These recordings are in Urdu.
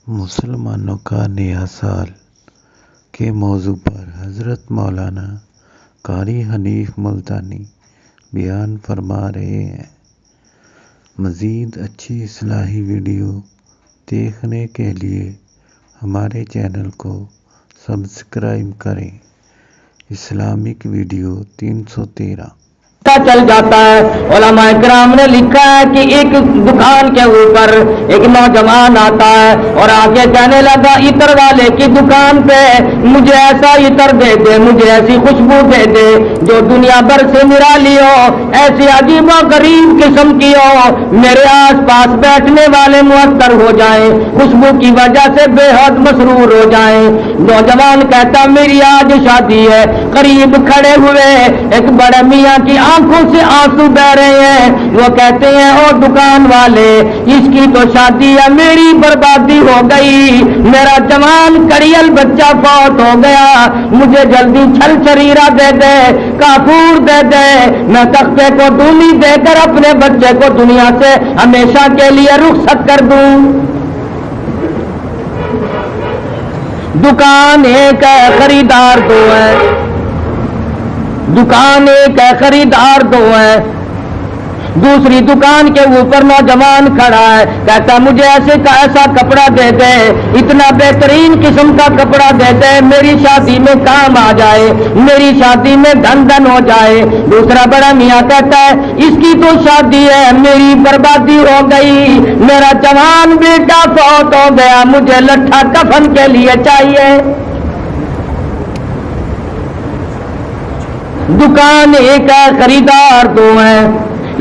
مسلمانوں کا نیا سال کے موضوع پر حضرت مولانا قاری حنیف ملتانی بیان فرما رہے ہیں۔ مزید اچھی اصلاحی ویڈیو دیکھنے کے لیے ہمارے چینل کو سبسکرائب کریں۔ اسلامک ویڈیو 313 چل جاتا ہے۔ علماء کرام نے لکھا ہے کہ ایک دکان کے اوپر ایک نوجوان آتا ہے اور آگے کہنے لگا عطر والے کی دکان پہ مجھے ایسا عطر دے دے، مجھے ایسی خوشبو دے دے جو دنیا بھر سے نرالی ہو، ایسی عجیب و غریب قسم کی ہو، میرے آس پاس بیٹھنے والے مؤثر ہو جائیں، خوشبو کی وجہ سے بے حد مسرور ہو جائیں۔ نوجوان کہتا میری آج شادی ہے۔ قریب کھڑے ہوئے ایک بڑے میاں کی آنکھوں سے آنسو بہ رہے ہیں۔ وہ کہتے ہیں او دکان والے، اس کی تو شادی ہے، میری بربادی ہو گئی، میرا جوان کڑیل بچہ فوت ہو گیا، مجھے جلدی چھل چریرا دے دے، کافور دے دے، میں تختے کو ڈولی دے کر اپنے بچے کو دنیا سے ہمیشہ کے لیے رخصت کر دوں۔ دکان ایک ہے، خریدار دو ہے، دکان ایک ہے، خریدار دو ہے۔ دوسری دکان کے اوپر نوجوان کھڑا ہے، کہتا مجھے ایسا کپڑا دے دے، اتنا بہترین قسم کا کپڑا دے دے، میری شادی میں کام آ جائے، میری شادی میں دھن دھن ہو جائے۔ دوسرا بڑا میاں کہتا ہے اس کی تو شادی ہے، میری بربادی ہو گئی، میرا جوان بیٹا فوت ہو گیا، مجھے لٹھا کفن کے لیے چاہیے۔ دکان ایک ہے، خریدار دو ہیں۔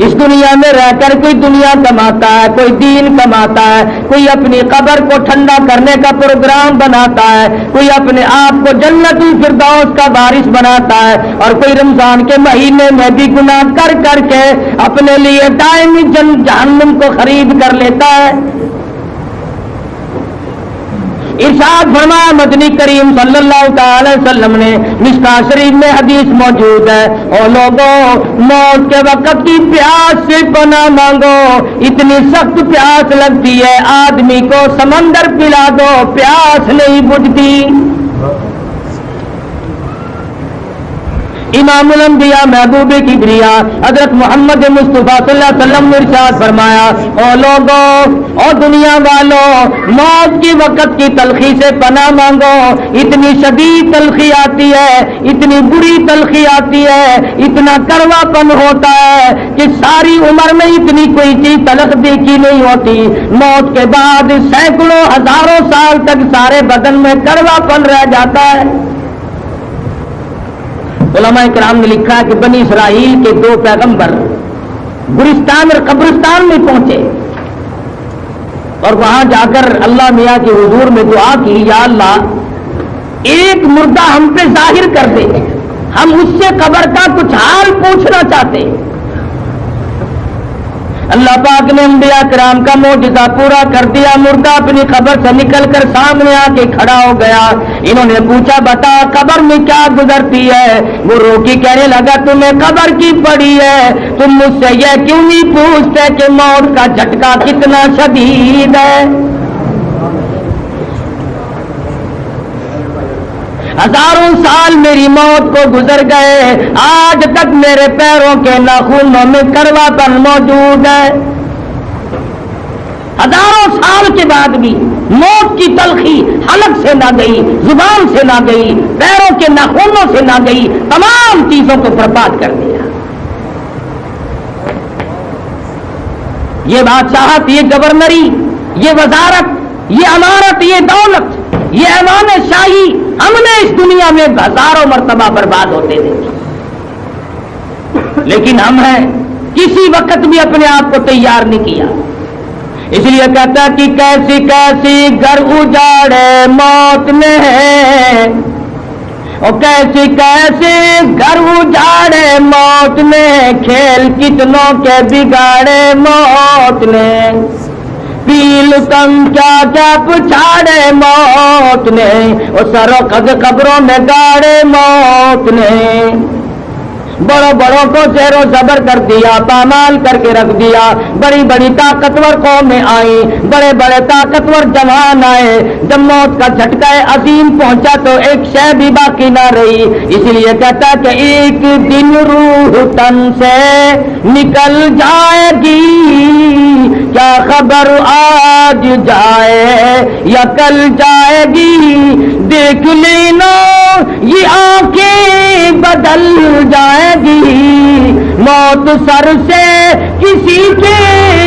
اس دنیا میں رہ کر کوئی دنیا کماتا ہے، کوئی دین کماتا ہے، کوئی اپنی قبر کو ٹھنڈا کرنے کا پروگرام بناتا ہے، کوئی اپنے آپ کو جنت الفردوس کا وارث بناتا ہے، اور کوئی رمضان کے مہینے میں بھی گناہ کر کر کے اپنے لیے دائمی جہنم کو خرید کر لیتا ہے۔ ارشاد فرمایا مدنی کریم صلی اللہ تعالی وسلم نے، مشکاۃ شریف میں حدیث موجود ہے، او لوگوں موت کے وقت کی پیاس سے پناہ مانگو، اتنی سخت پیاس لگتی ہے آدمی کو سمندر پلا دو پیاس نہیں بجھتی۔ امام الانبیاء محبوب کبریا حضرت محمد مصطفیٰ صلی اللہ علیہ وسلم نے ارشاد فرمایا او لوگوں او دنیا والوں، موت کی وقت کی تلخی سے پناہ مانگو، اتنی شدید تلخی آتی ہے، اتنی بری تلخی آتی ہے، اتنا کروا پن ہوتا ہے کہ ساری عمر میں اتنی کوئی چیز تلخ دیکھی نہیں ہوتی، موت کے بعد سینکڑوں ہزاروں سال تک سارے بدن میں کروا پن رہ جاتا ہے۔ علماء کرام نے لکھا کہ بنی اسرائیل کے دو پیغمبر گورستان اور قبرستان میں پہنچے اور وہاں جا کر اللہ میاں کے حضور میں دعا کی، یا اللہ ایک مردہ ہم پہ ظاہر کر دے، ہم اس سے قبر کا کچھ حال پوچھنا چاہتے ہیں۔ اللہ پاک نے انبیاء کرام کا معجزہ پورا کر دیا، مردہ اپنی قبر سے نکل کر سامنے آ کے کھڑا ہو گیا۔ انہوں نے پوچھا بتا قبر میں کیا گزرتی ہے؟ وہ روکی کہنے لگا تمہیں قبر کی پڑی ہے، تم مجھ سے یہ کیوں نہیں پوچھتے کہ موت کا جھٹکا کتنا شدید ہے؟ ہزاروں سال میری موت کو گزر گئے، آج تک میرے پیروں کے ناخنوں میں کروا پن موجود ہے۔ ہزاروں سال کے بعد بھی موت کی تلخی حلق سے نہ گئی، زبان سے نہ گئی، پیروں کے ناخنوں سے نہ گئی، تمام چیزوں کو برباد کر دیا۔ یہ بادشاہت، یہ گورنری، یہ وزارت، یہ امارت، یہ دولت، یہ ایوان شاہی ہم نے اس دنیا میں ہزاروں مرتبہ برباد ہوتے دیکھے، لیکن ہم ہیں کسی وقت بھی اپنے آپ کو تیار نہیں کیا۔ اس لیے کہتا کہ کیسی کیسی گھر اجاڑے موت نے، اور کیسی کیسی گھر اجاڑے موت نے، کھیل کتنوں کے بگاڑے موت نے، پیل تم کیا کیا پچھاڑے موت نے، اور سرو قد قبروں میں گاڑے موت نے۔ بڑوں بڑوں کو زیر و زبر کر دیا، پامال کر کے رکھ دیا، بڑی بڑی طاقتور قومیں آئیں، بڑے بڑے طاقتور جوان آئے، جب موت کا جھٹکا عظیم پہنچا تو ایک شے بھی باقی نہ رہی، اس لیے کہتا کہ ایک دن روح تن سے نکل جائے گی، کیا خبر آج جائے یا کل جائے گی، دیکھ لینا یہ آنکھیں بدل جائے گی، موت سر سے کسی کے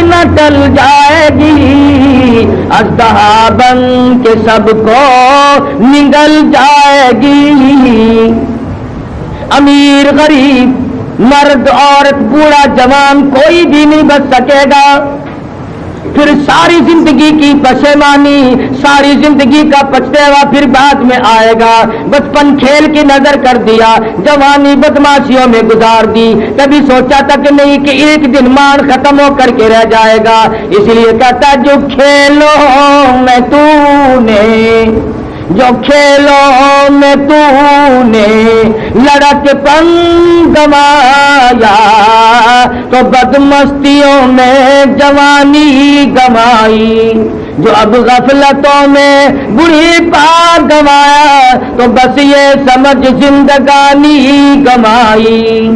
نہ ٹل جائے گی، اژدہا بن کے سب کو نگل جائے گی، امیر غریب مرد عورت بوڑھا جوان کوئی بھی نہیں بچ سکے گا، پھر ساری زندگی کی پشیمانی، ساری زندگی کا پچھتاوا پھر بعد میں آئے گا، بچپن کھیل کی نظر کر دیا، جوانی بدماشیوں میں گزار دی، کبھی سوچا تک نہیں کہ ایک دن مان ختم ہو کر کے رہ جائے گا، اس لیے کہتا جو کھیلوں میں تو نے، جو کھیلوں میں تو نے لڑک پن گوایا، تو بدمستیوں میں جوانی گوائی، جو اب غفلتوں میں بڑھی پا گوایا، تو بس یہ سمجھ زندگانی گوائی،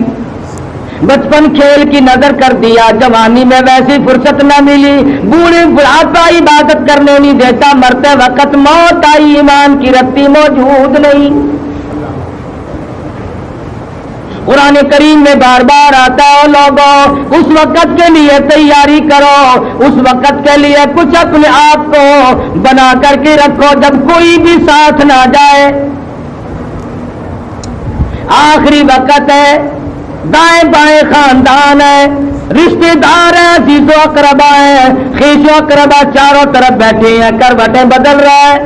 بچپن کھیل کی نظر کر دیا، جوانی میں ویسی فرصت نہ ملی، بوڑھے بڑھاپا عبادت کرنے نہیں دیتا، مرتے وقت موت آئی، ایمان کی رتی موجود نہیں۔ قرآن کریم میں بار بار آتا ہے لوگوں اس وقت کے لیے تیاری کرو، اس وقت کے لیے کچھ اپنے آپ کو بنا کر کے رکھو جب کوئی بھی ساتھ نہ جائے، آخری وقت ہے، دائیں بائیں خاندان ہے، رشتہ دار ہیں، عزیز و اقربا ہیں، خیش و اقربا چاروں طرف بیٹھے ہیں، کروٹیں بدل رہا ہے،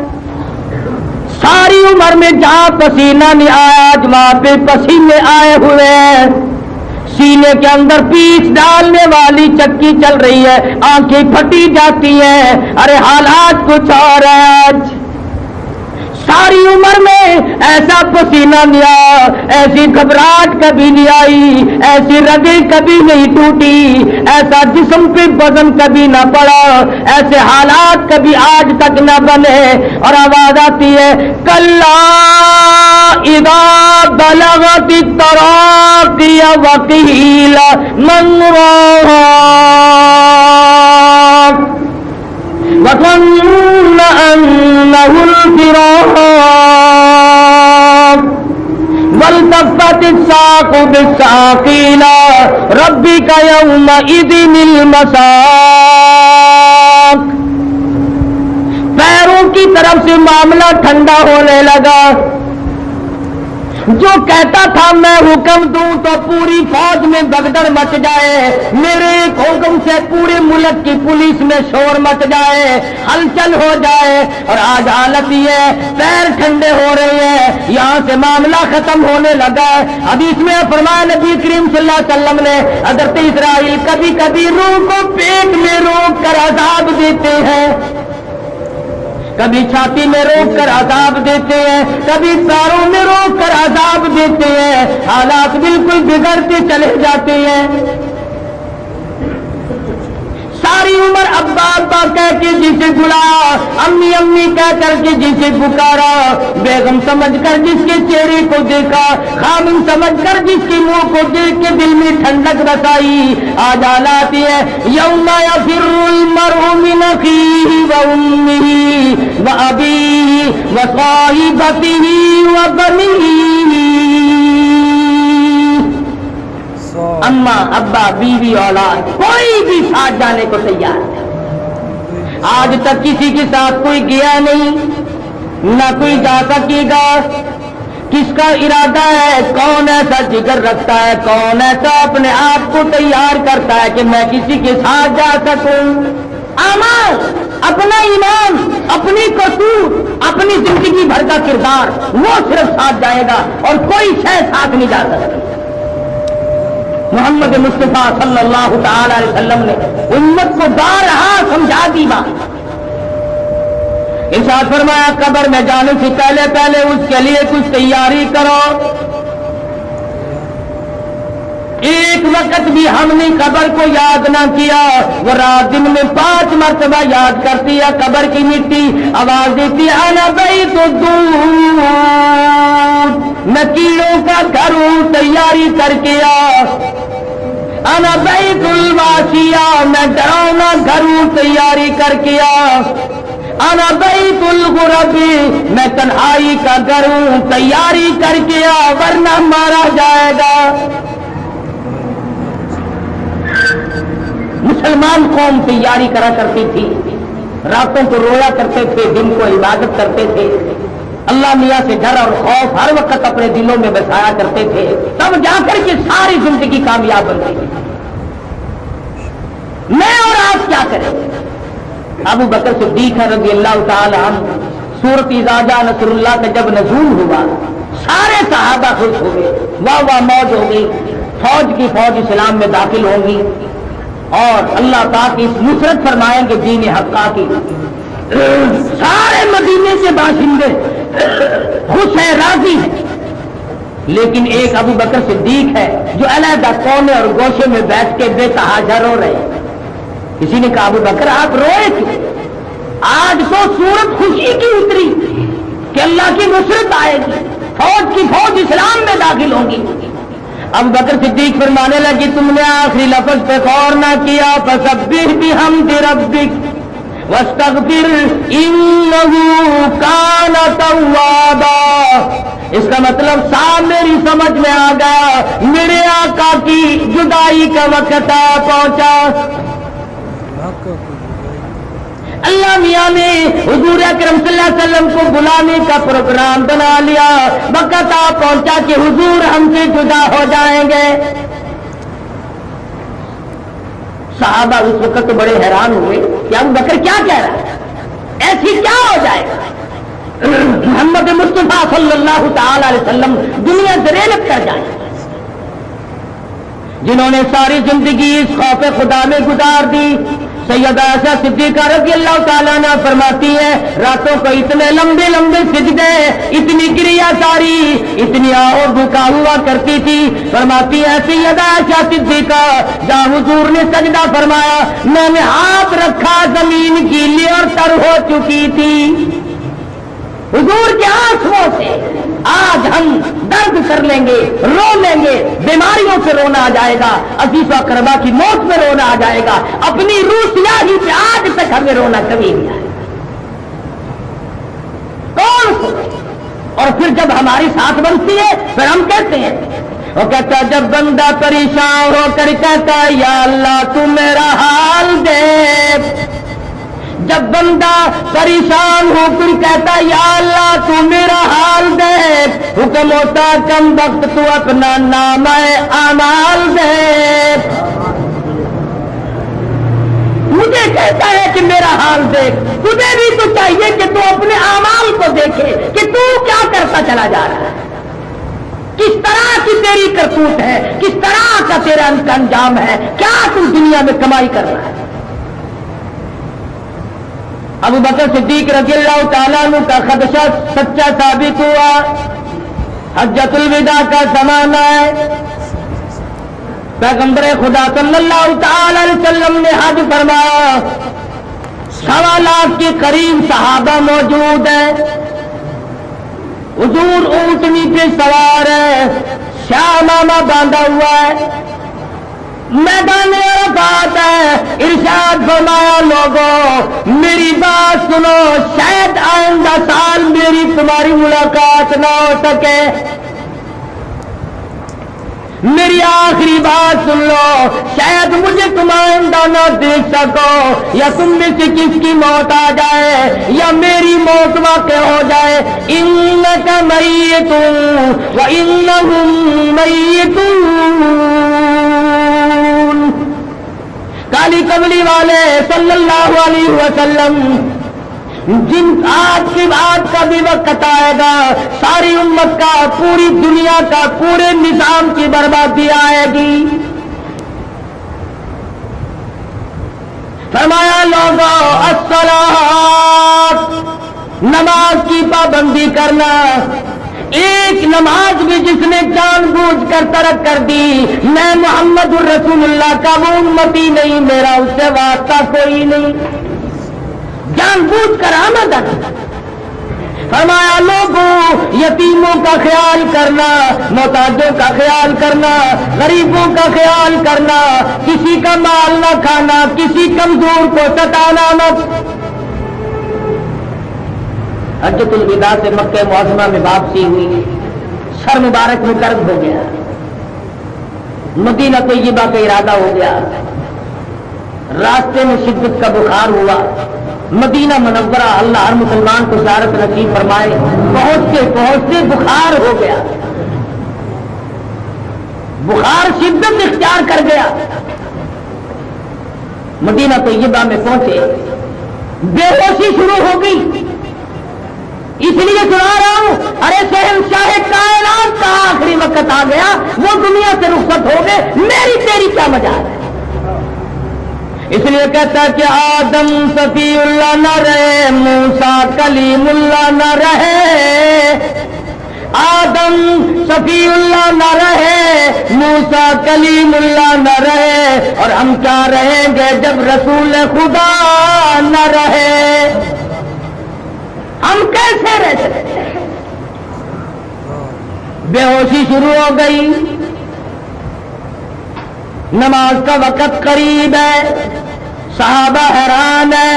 ساری عمر میں جہاں پسینہ نہیں آیا آج وہاں پہ پسینے آئے ہوئے ہیں، سینے کے اندر پیس ڈالنے والی چکی چل رہی ہے، آنکھیں پھٹی جاتی ہیں، ارے حالات کچھ اور ہے آج، ساری عمر میں ایسا پسینہ نہیں آیا، ایسی گھبراہٹ کبھی نہیں آئی، ایسی رگیں کبھی نہیں ٹوٹی، ایسا جسم پہ وزن کبھی نہ پڑا، ایسے حالات کبھی آج تک نہ بنے، اور آواز آتی ہے کلا اذا بلغت التراقی وقیل من راق وظن أنه الفراق والتفت الساق بالساق إلى ربك يومئذ المساق، پیروں کی طرف سے معاملہ ٹھنڈا ہونے لگا، جو کہتا تھا میں حکم دوں تو پوری فوج میں بگدڑ مچ جائے، میرے ایک حکم سے پورے ملک کی پولیس میں شور مچ جائے، ہلچل ہو جائے، اور آج حالت یہ پیر ٹھنڈے ہو رہے ہیں، یہاں سے معاملہ ختم ہونے لگا ہے۔ حدیث میں فرمایا نبی کریم صلی اللہ علیہ وسلم نے حضرت اسرائیل کبھی کبھی روح کو پیٹ میں روک کر عذاب دیتے ہیں، کبھی چھاتی میں روک کر عذاب دیتے ہیں، کبھی پیروں میں روک کر عذاب دیتے ہیں، حالات بالکل بگڑتے چلے جاتے ہیں۔ ساری عمر ابا ابا کہہ کے جسے بلایا، امی امی کہہ کر کے جسے پکارا، بیگم سمجھ کر جس کے چہرے کو دیکھا، خامن سمجھ کر جس کے منہ کو دیکھ کے دل میں ٹھنڈک بسائی، آج حالات ہے یوم یفر المرء من اخیہ وامہ وابیہ وصاحبتہ وبنیہ، اما ابا بیوی اولاد کوئی بھی ساتھ جانے کو تیار ہے۔ آج تک کسی کے ساتھ کوئی گیا نہیں، نہ کوئی جا سکے گا۔ کس کا ارادہ ہے؟ کون ایسا جگر رکھتا ہے؟ کون ایسا اپنے آپ کو تیار کرتا ہے کہ میں کسی کے ساتھ جا سکوں؟ اعمال، اپنا ایمان، اپنی قصور، اپنی زندگی بھر کا کردار، وہ صرف ساتھ جائے گا اور کوئی شے ساتھ نہیں جا سکتی۔ محمد مصطفیٰ صلی اللہ تعالی علیہ وسلم نے امت کو بارہا سمجھا دی بات، ارشاد فرمایا قبر میں جانے سے پہلے پہلے اس کے لیے کچھ تیاری کرو، ایک وقت بھی ہم نے قبر کو یاد نہ کیا، وہ رات دن میں 5 مرتبہ یاد کرتی ہے قبر کی مٹی، آواز دیتی انا بیت الدود، میں کیڑوں کا گھر ہوں تیاری کر کے آ، انا بیت الواشیہ، میں ڈراؤنا گھر ہوں تیاری کر کے آ، انا بیت الغرب، میں تنہائی کا گھر ہوں تیاری کر کے آ ورنہ مارا جائے گا۔ مسلمان قوم تیاری کرا کرتی تھی، راتوں کو رویا کرتے تھے، دن کو عبادت کرتے تھے، اللہ میاں سے ڈر اور خوف ہر وقت اپنے دلوں میں بسایا کرتے تھے، تب جا کر کے ساری زندگی کامیاب بن گئی۔ میں اور آپ کیا کریں؟ ابو بکر صدیق رضی اللہ تعالی عنہ، سورت اذا جاء نصر اللہ کا جب نزول ہوا، سارے صحابہ خوش ہو گئے، واہ واہ موج ہو گئی، فوج کی فوج اسلام میں داخل ہوگی اور اللہ پاک کی نصرت فرمائیں گے دین حقہ کی۔ سارے مدینے کے باشندے خوش ہیں، راضی ہیں، لیکن ایک ابو بکر صدیق ہے جو علیحدہ کونے اور گوشے میں بیٹھ کے بے تحاجہ رو رہے ہیں۔ کسی نے کہا ابو بکر آپ روئے کیوں؟ آج تو سورت خوشی کی اتری کہ اللہ کی نصرت آئے گی، فوج کی فوج اسلام میں داخل ہوگی۔ ابو بکر صدیق فرمانے لگی تم نے آخری لفظ پہ غور نہ کیا، فسبح بحمد ربک واستغفر انہ کان توابا۔ اس کا مطلب صاحب میری سمجھ میں آ گیا، میرے آقا کی جدائی کا وقت آ پہنچا۔ اللہ میاں نے حضور اکرم صلی اللہ علیہ وسلم کو بلانے کا پروگرام بنا لیا، وقت آ پہنچا کہ حضور ہم سے جدا ہو جائیں گے۔ صحابہ اس وقت تو بڑے حیران ہوئے کہ ابو بکر کیا کہہ رہا ہے، ایسی کیا ہو جائے گا، محمد مصطفیٰ صلی اللہ تعالی علیہ وسلم دنیا سے رحلت کر جائیں، جنہوں نے ساری زندگی اس خوف خدا میں گزار دی۔ سیدہ عائشہ صدیقہ رضی اللہ تعالیٰ عنہ فرماتی ہے راتوں کو اتنے لمبے لمبے سجدے، اتنی کریا ساری، اتنی آہو بھوکا ہوا کرتی تھی۔ فرماتی ہے سیدہ عائشہ صدیقہ جہاں حضور نے سجدہ فرمایا میں نے ہاتھ رکھا زمین گیلی اور تر ہو چکی تھی۔ حضور کے آنسوؤں سے آج ہم درد کر لیں گے، رو لیں گے، بیماریوں سے رونا آ جائے گا، عزیز و اقربا کی موت میں رونا آ جائے گا، اپنی روح سیاہی پہ آج تک ہمیں رونا کبھی نہیں آئے کون سو۔ اور پھر جب ہماری ساتھ بنتی ہے پھر ہم کہتے ہیں، وہ کہتا جب بندہ پریشان ہو کر کہتا یا اللہ تو میرا حال دیکھ، جب بندہ پریشان ہو کر کہتا یا اللہ تو میرا حال دیکھ، حکم ہوتا کم وقت تو اپنا نام اعمال دیکھ۔ مجھے کہتا ہے کہ میرا حال دیکھ، تجھے بھی تو چاہیے کہ تو اپنے اعمال کو دیکھے کہ تو کیا کرتا چلا جا رہا ہے، کس طرح کی تیری کرتوت ہے، کس طرح کا تیرا انجام ہے، کیا تو دنیا میں کمائی کر رہا ہے۔ ابو بکر صدیق رضی اللہ تعالیٰ عنہ کا خدشہ سچا ثابت ہوا۔ حجۃ الوداع کا زمانہ ہے، پیغمبر خدا صلی اللہ تعالی علیہ وسلم نے حج فرمایا، 1.25 لاکھ کے قریب صحابہ موجود ہیں، حضور اونٹنی پہ سوار ہے، شامامہ باندھا ہوا ہے، میدان عرفات ہے، ارشاد فرمایا لوگوں میری بات سنو، شاید آئندہ سال میری تمہاری ملاقات نہ ہو سکے، میری آخری بات سن لو، شاید مجھے تم آئندہ نہ دیکھ سکو، یا تم میں سے کس کی موت آ جائے یا میری موت واقع ہو جائے۔ انک میت وانہم میتون، کالی کملی والے صلی اللہ علیہ وسلم، جن آج کی بات کا بھی وقت آئے گا، ساری امت کا، پوری دنیا کا، پورے نظام کی بربادی آئے گی۔ فرمایا لوگوں الصلاۃ، نماز کی پابندی کرنا، ایک نماز بھی جس نے جان بوجھ کر ترک کر دی، میں محمد الرسول اللہ کا وہ امتی نہیں، میرا اس سے واسطہ کوئی نہیں، جان بوجھ کر آمدن۔ فرمایا لوگوں یتیموں کا خیال کرنا، محتاجوں کا خیال کرنا، غریبوں کا خیال کرنا، کسی کا مال نہ کھانا، کسی کمزور کو ستانا مت۔ حجۃ الوداع سے مکہ معظمہ میں واپسی ہوئی، سر مبارک میں درد ہو گیا، مدینہ طیبہ کا ارادہ ہو گیا، راستے میں شدت کا بخار ہوا، مدینہ منورہ اللہ ہر مسلمان کو زیارت نصیب فرمائے، پہنچتے بخار ہو گیا، بخار شدت اختیار کر گیا، مدینہ طیبہ میں پہنچے، بے ہوشی شروع ہو گئی، اس لیے سنا رہا ہوں، ارے شہنشاہ کائنات کا آخری وقت آ گیا، وہ دنیا سے رخصت ہو گئے، میری تیری کیا مجال ہے؟ اس لیے کہتا کہ آدم صفی اللہ نہ رہے، موسیٰ کلیم اللہ نہ رہے، آدم صفی اللہ نہ رہے، موسیٰ کلیم اللہ نہ رہے، اور ہم کیا رہیں گے جب رسول خدا نہ رہے؟ ہم کیسے رہ سکتے ہیں؟ بے ہوشی شروع ہو گئی، نماز کا وقت قریب ہے، صحابہ حیران ہے،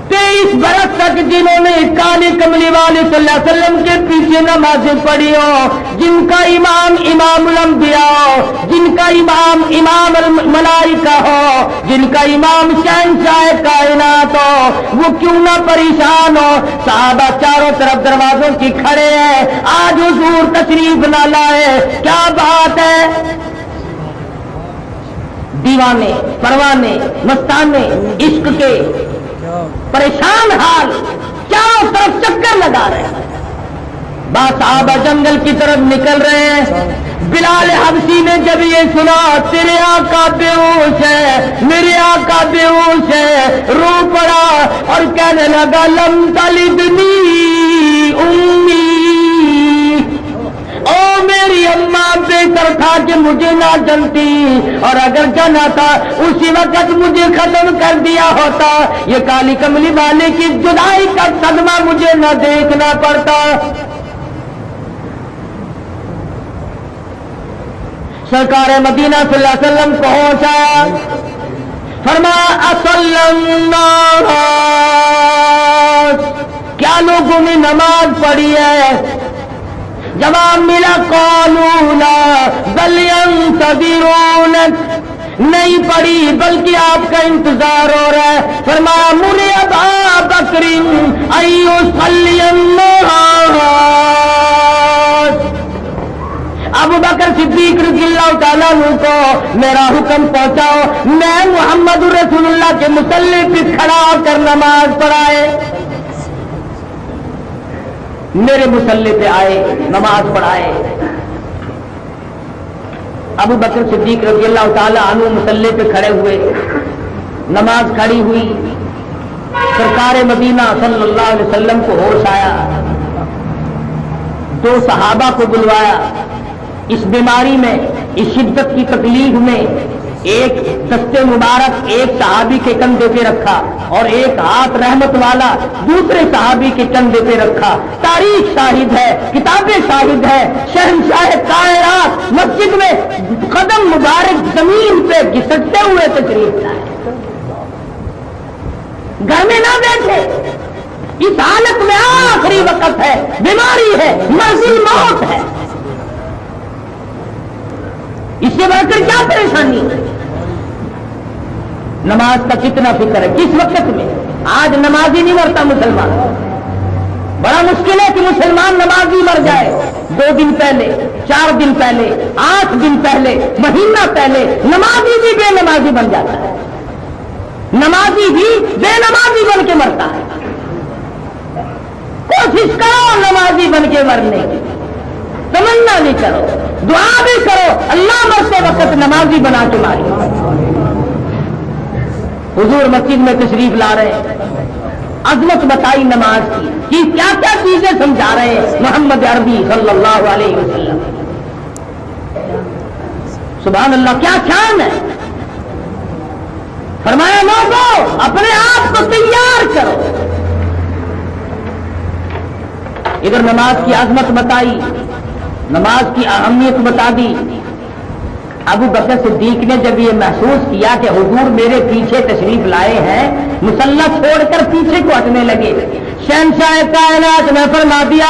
23 برس تک جنہوں نے کالی کملی والے صلی اللہ علیہ وسلم کے پیچھے نمازیں پڑھی ہو، جن کا امام امام الانبیاء ہو، جن کا امام امام الملائکہ ہو، جن کا امام شہنشاہ کائنات ہو، وہ کیوں نہ پریشان ہو؟ صحابہ چاروں طرف دروازوں کی کھڑے ہیں، آج حضور تشریف نہ لائے، کیا بات ہے؟ دیوانے پروانے مستانے عشق کے پریشان حال چاروں طرف چکر لگا رہے ہیں، صحابہ جنگل کی طرف نکل رہے ہیں۔ بلال حبشی نے جب یہ سنا، تیرے آقا بے ہوش ہے، میرے آقا بے ہوش ہے، رو پڑا اور کہنے لگا لم تلدنی امی، او میری اماں بہتر تھا کہ مجھے نہ جلتی، اور اگر جنا تھا اسی وقت مجھے ختم کر دیا ہوتا، یہ کالی کملی والے کی جدائی کا صدمہ مجھے نہ دیکھنا پڑتا۔ سرکار مدینہ صلی اللہ علیہ وسلم پہنچا، فرمایا اصلنا، کیا لوگوں نے نماز پڑھی ہے؟ جواب ملا قالوا لا بل ينتظرونك، نہیں پڑھی بلکہ آپ کا انتظار ہو رہا ہے۔ فرمایا مر ابا بکر ان يصلي الناس، ابو بکر صدیق رضی اللہ تعالیٰ عنہ کو میرا حکم پہنچاؤ، میں محمد رسول اللہ کے مصلی پہ کھڑا ہو کر نماز پڑھائے۔ میرے مصلی پہ آئے، نماز پڑھائے۔ ابو بکر صدیق رضی اللہ تعالیٰ عنہ مصلی پہ کھڑے ہوئے، نماز کھڑی ہوئی، سرکار مدینہ صلی اللہ علیہ وسلم کو ہوش آیا، 2 صحابہ کو بلوایا، اس بیماری میں، اس شدت کی تکلیف میں ایک دستے مبارک ایک صحابی کے کندھے پہ رکھا اور ایک ہاتھ رحمت والا دوسرے صحابی کے کندھے پہ رکھا۔ تاریخ شاہد ہے، کتابیں شاہد ہے، شہنشاہ کائنات مسجد میں قدم مبارک زمین پہ گھسٹتے ہوئے تشریف لائے، گھر میں نہ بیٹھے، اس حالت میں آخری وقت ہے، بیماری ہے، مرضی موت ہے، اس سے بڑھ کر کیا پریشانی؟ نماز کا کتنا فکر ہے، کس وقت میں؟ آج نمازی نہیں مرتا مسلمان، بڑا مشکل ہے کہ مسلمان نمازی مر جائے۔ 2 دن پہلے، 4 دن پہلے، 8 دن پہلے، مہینہ پہلے نمازی بھی بے نمازی بن جاتا ہے، نمازی بھی بے نمازی بن کے مرتا ہے۔ کوشش کرو نمازی بن کے مرنے کی، تمنا بھی کرو، دعا بھی کرو، اللہ مرتے وقت نمازی بنا کے ماری۔ حضور مسجد میں تشریف لا رہے ہیں، عظمت بتائی نماز کی، کہ کیا کیا چیزیں سمجھا رہے ہیں محمد عربی صلی اللہ علیہ وسلم. سبحان اللہ، کیا شان ہے. فرمایا لوگوں اپنے آپ کو تیار کرو. ادھر نماز کی عظمت بتائی، نماز کی اہمیت بتا دی. ابو بکر صدیق نے جب یہ محسوس کیا کہ حضور میرے پیچھے تشریف لائے ہیں، مصلی چھوڑ کر پیچھے کو ہٹنے لگے. شہنشاہ کائنات نے فرما دیا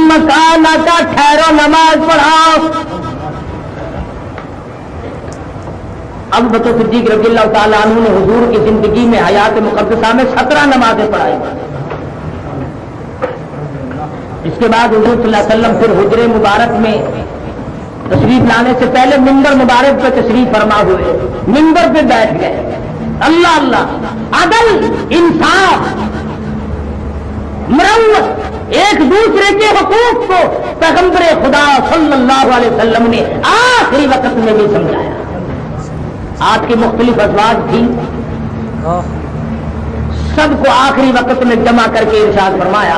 مکان کا ٹھہرو نماز پڑھاؤ. ابو بکر صدیق رضی اللہ تعالیٰ عنہ نے حضور کی زندگی میں حیات مقدسہ میں 17 نمازیں پڑھائی. اس کے بعد حضور صلی اللہ علیہ وسلم پھر حجرے مبارک میں تشریف لانے سے پہلے منبر مبارک پہ تشریف فرما ہوئے، منبر پہ بیٹھ گئے. اللہ اللہ، عدل، انصاف، مروت، ایک دوسرے کے حقوق کو پیغمبر خدا صلی اللہ علیہ وسلم نے آخری وقت میں بھی سمجھایا. آپ کی مختلف ازواج تھی، سب کو آخری وقت میں جمع کر کے ارشاد فرمایا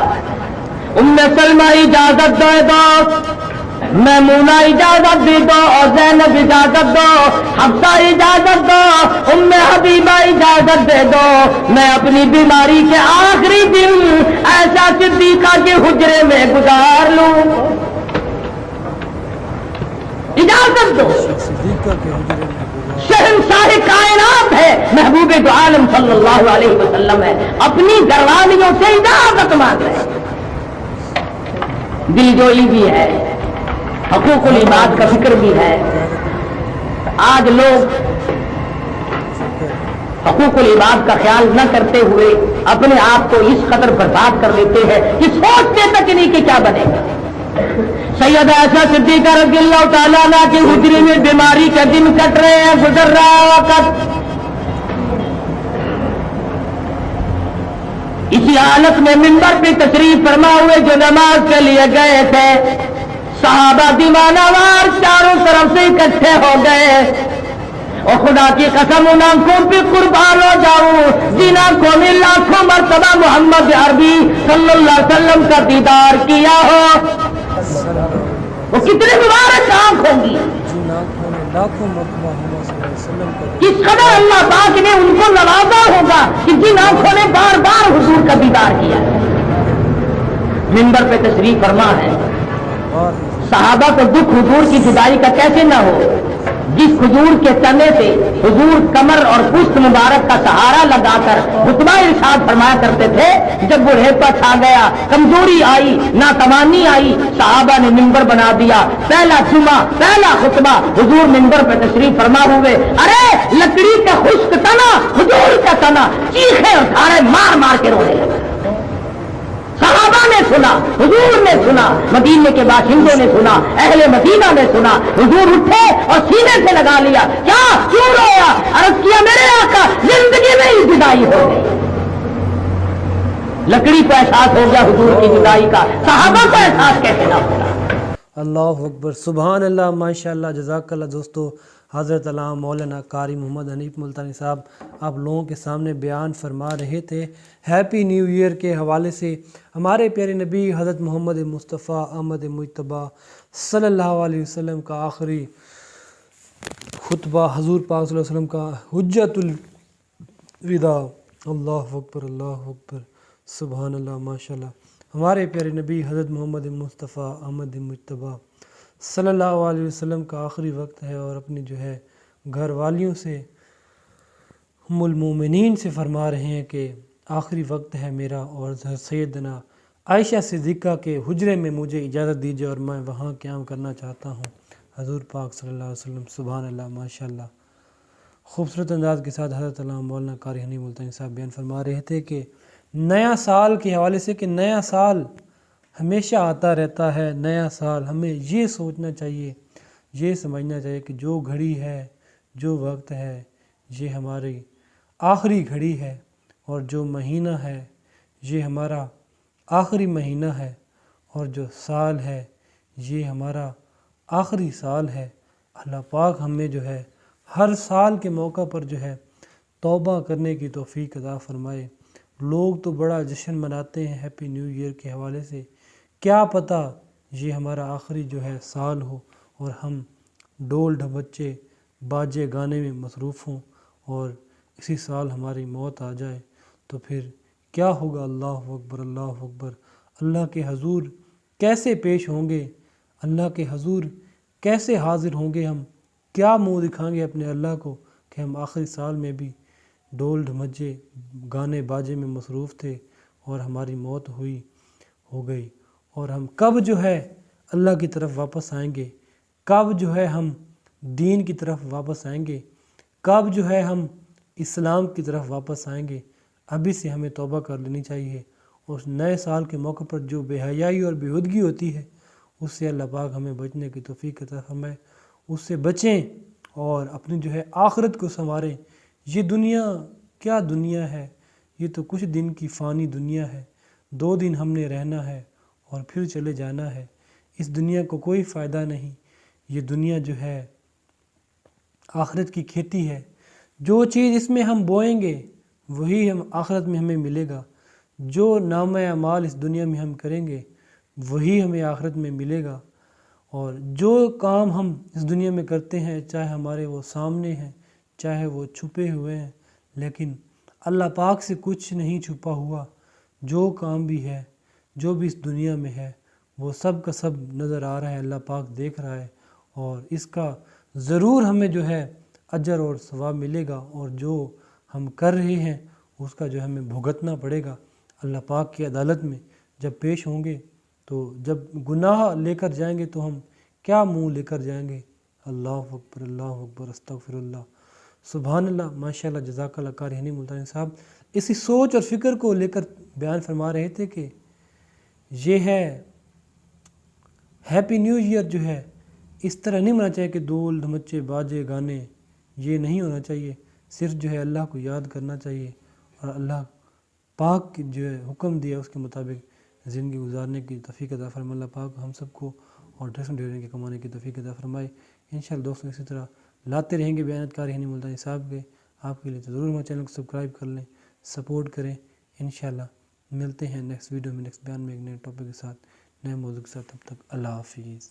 ام سلمہ اجازت دو، میمونہ اجازت دے دو، اور زینب اجازت دو، حفصہ اجازت دو، ام حبیبہ اجازت دے دو، میں اپنی بیماری کے آخری دن ایسا صدیقہ کے حجرے میں گزار لوں. اجازت دو. شہنشاہ کائنات ہے، محبوب دو عالم صلی اللہ علیہ وسلم ہے، اپنی گھر والیوں سے اجازت مانگ رہے. دل جوئی بھی ہے، حقوق العباد کا فکر بھی ہے. آج لوگ حقوق العباد کا خیال نہ کرتے ہوئے اپنے آپ کو اس قدر برباد کر دیتے ہیں کہ سوچتے تک نہیں کہ کیا بنے گا. سیدہ عائشہ صدیقہ رضی اللہ تعالیٰ عنہ کے حجرے میں بیماری کے دن کٹ رہے ہیں، گزر رہا وقت. اسی حالت میں منبر پہ تشریف فرما ہوئے جو نماز کے لیے گئے تھے، صحابہ دیوانہ وار چاروں طرف سے اکٹھے ہو گئے. اور خدا کی قسم ان آنکھوں پہ قربان ہو جاؤں جن آنکھوں نے لاکھوں مرتبہ محمد عربی صلی اللہ علیہ وسلم کا دیدار کیا ہو. وہ کتنے مبارک آنکھ ہوں گی، کس قدر اللہ پاک نے ان کو نوازا ہوگا کہ جن آنکھوں نے بار بار حضور کا دیدار کیا. منبر پہ تشریف فرما ہے. صحابہ کو دکھ حضور کی جدائی کا کیسے نہ ہو، جس کھجور کے تنے سے حضور کمر اور پشت مبارک کا سہارا لگا کر خطبہ ارشاد فرمایا کرتے تھے. جب بڑھیپا چھا گیا، کمزوری آئی، ناتوانی آئی، صحابہ نے منبر بنا دیا. پہلا جمعہ، پہلا خطبہ حضور منبر پہ تشریف فرما ہوئے. ارے لکڑی کا خشک تنا، حضور کا تنا، چیخے اور دھارے مار مار کے رونے لگا. صحابہ نے سنا، حضور نے سنا، مدینے کے باشندوں نے سنا، اہل مدینہ نے سنا. حضور اٹھے اور سینے سے لگا لیا. کیا کیوں رویا؟ عرض کیا میرے آقا زندگی میں ہی جدائی ہو گئی. لکڑی کو احساس ہو گیا حضور کی جدائی کا، صحابہ کو احساس کیسے نہ ہوگا؟ اللہ اکبر، سبحان اللہ، ماشاء اللہ، جزاک اللہ. دوستو، حضرت علامہ مولانا قاری محمد حنیف ملتانی صاحب آپ لوگوں کے سامنے بیان فرما رہے تھے ہیپی نیو ایئر کے حوالے سے. ہمارے پیارے نبی حضرت محمد مصطفیٰ احمد مجتبیٰ صلی اللہ علیہ وسلم کا آخری خطبہ، حضور پاک صلی اللہ علیہ وسلم کا حجت الوداع. اللہ اکبر، اللہ اکبر، سبحان اللہ، ماشاء اللہ. ہمارے پیارے نبی حضرت محمد مصطفیٰ احمد مجتبیٰ صلی اللہ علیہ وسلم کا آخری وقت ہے، اور اپنی جو ہے گھر والیوں سے، ام المومنین سے فرما رہے ہیں کہ آخری وقت ہے میرا، اور سیدنا عائشہ صدیقہ کے حجرے میں مجھے اجازت دیجیے اور میں وہاں قیام کرنا چاہتا ہوں. حضور پاک صلی اللہ علیہ وسلم، سبحان اللہ، ماشاء اللہ. خوبصورت انداز کے ساتھ حضرت علامہ مولانا قاری حنیف ملتانی صاحب بیان فرما رہے تھے کہ نیا سال کے حوالے سے کہ نیا سال ہمیشہ آتا رہتا ہے. نیا سال ہمیں یہ سوچنا چاہیے، یہ سمجھنا چاہیے کہ جو گھڑی ہے، جو وقت ہے، یہ ہماری آخری گھڑی ہے، اور جو مہینہ ہے یہ ہمارا آخری مہینہ ہے، اور جو سال ہے یہ ہمارا آخری سال ہے. اللہ پاک ہمیں جو ہے ہر سال کے موقع پر جو ہے توبہ کرنے کی توفیق عطا فرمائے. لوگ تو بڑا جشن مناتے ہیں ہیپی نیو ایئر کے حوالے سے، کیا پتہ یہ ہمارا آخری جو ہے سال ہو اور ہم ڈول ڈھمچے باجے گانے میں مصروف ہوں اور اسی سال ہماری موت آ جائے تو پھر کیا ہوگا؟ اللہ اکبر، اللہ اکبر۔ اللہ کے حضور کیسے پیش ہوں گے؟ اللہ کے حضور کیسے حاضر ہوں گے؟ ہم کیا منہ دکھائیں گے اپنے اللہ کو کہ ہم آخری سال میں بھی ڈول ڈھمجے گانے باجے میں مصروف تھے اور ہماری موت ہو گئی، اور ہم کب جو ہے اللہ کی طرف واپس آئیں گے؟ کب جو ہے ہم دین کی طرف واپس آئیں گے؟ کب جو ہے ہم اسلام کی طرف واپس آئیں گے؟ ابھی سے ہمیں توبہ کر لینی چاہیے، اور اس نئے سال کے موقع پر جو بے حیائی اور بےہودگی ہوتی ہے اس سے اللہ پاک ہمیں بچنے کی توفیق عطا فرمائے، اس سے بچیں اور اپنی جو ہے آخرت کو سنواریں۔ یہ دنیا کیا دنیا ہے؟ یہ تو کچھ دن کی فانی دنیا ہے، 2 دن ہم نے رہنا ہے اور پھر چلے جانا ہے۔ اس دنیا کو کوئی فائدہ نہیں، یہ دنیا جو ہے آخرت کی کھیتی ہے، جو چیز اس میں ہم بوئیں گے وہی ہم آخرت میں ہمیں ملے گا، جو نامہ اعمال اس دنیا میں ہم کریں گے وہی ہمیں آخرت میں ملے گا، اور جو کام ہم اس دنیا میں کرتے ہیں چاہے ہمارے وہ سامنے ہیں چاہے وہ چھپے ہوئے ہیں، لیکن اللہ پاک سے کچھ نہیں چھپا ہوا، جو کام بھی ہے جو بھی اس دنیا میں ہے وہ سب کا سب نظر آ رہا ہے، اللہ پاک دیکھ رہا ہے، اور اس کا ضرور ہمیں جو ہے اجر اور ثواب ملے گا، اور جو ہم کر رہے ہیں اس کا جو ہمیں بھگتنا پڑے گا اللہ پاک کی عدالت میں جب پیش ہوں گے۔ تو جب گناہ لے کر جائیں گے تو ہم کیا منہ لے کر جائیں گے؟ اللہ اکبر، اللہ اکبر، استغفر اللہ، سبحان اللہ، ماشاءاللہ، جزاک اللہ قاری حنیف ملتانی صاحب اسی سوچ اور فکر کو لے کر بیان فرما رہے تھے کہ یہ ہے ہیپی نیو ایئر جو ہے اس طرح نہیں ہونا چاہیے کہ ڈول ڈھمچے باجے گانے، یہ نہیں ہونا چاہیے، صرف جو ہے اللہ کو یاد کرنا چاہیے اور اللہ پاک جو ہے حکم دیا اس کے مطابق زندگی گزارنے کی توفیق عطا فرمائے۔ اللہ پاک ہم سب کو اور ڈریسنگ ڈیورنگ کے کمانے کی توفیق عطا فرمائے۔ انشاءاللہ دوستوں اسی طرح لاتے رہیں گے بیانات قاری حنیف ملتانی صاحب کے، آپ کے لیے تو ضرور ہمارے چینل کو سبسکرائب کر لیں، سپورٹ کریں۔ انشاءاللہ ملتے ہیں نیکسٹ ویڈیو میں، نیکسٹ بیان میں ایک نئے ٹاپک کے ساتھ، نئے موضوع کے ساتھ، تب تک اللہ حافظ۔